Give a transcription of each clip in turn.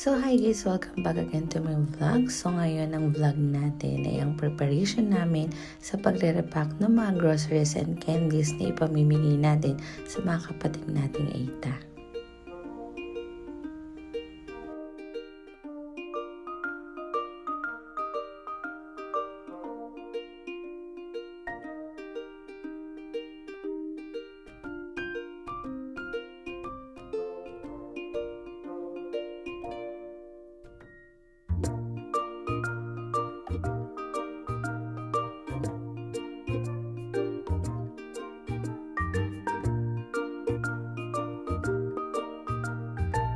So hi guys, welcome back again to my vlog. So ngayon ang vlog natin ay ang preparation namin sa pagre-repack ng mga groceries and candies na ipamimigay natin sa mga kapatid nating Aita.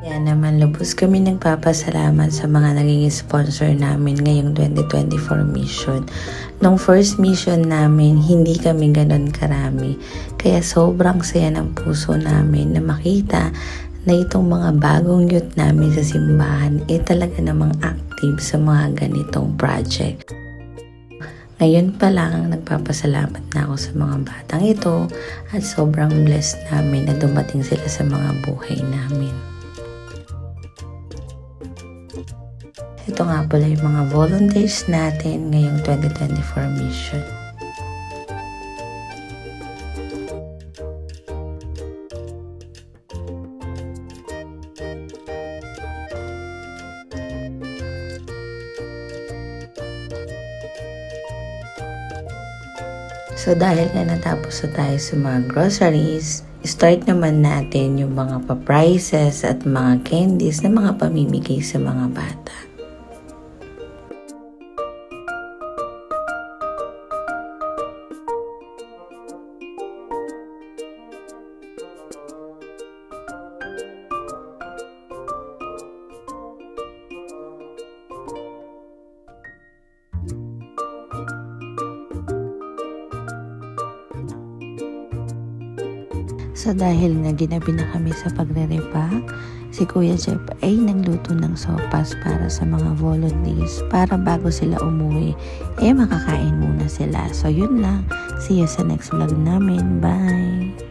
Kaya naman lubos kami nagpapasalamat sa mga naging sponsor namin ngayong 2024 mission. Nung first mission namin, hindi kami ganon karami. Kaya sobrang saya ng puso namin na makita na itong mga bagong youth namin sa simbahan talaga namang active sa mga ganitong project. Ngayon pa lang nagpapasalamat na ako sa mga batang ito at sobrang blessed namin na dumating sila sa mga buhay namin. Ito nga pala yung mga volunteers natin ngayong 2024 mission. So dahil nga natapos na tayo sa mga groceries, start naman natin yung mga pa-prices at mga candies na mga pamimigay sa mga bata. So dahil nga ginabi na kami sa pagre-repack, si Kuya Jeff ay nagluto ng sopas para sa mga volunteers para bago sila umuwi, makakain muna sila. So yun lang. See you sa next vlog namin. Bye!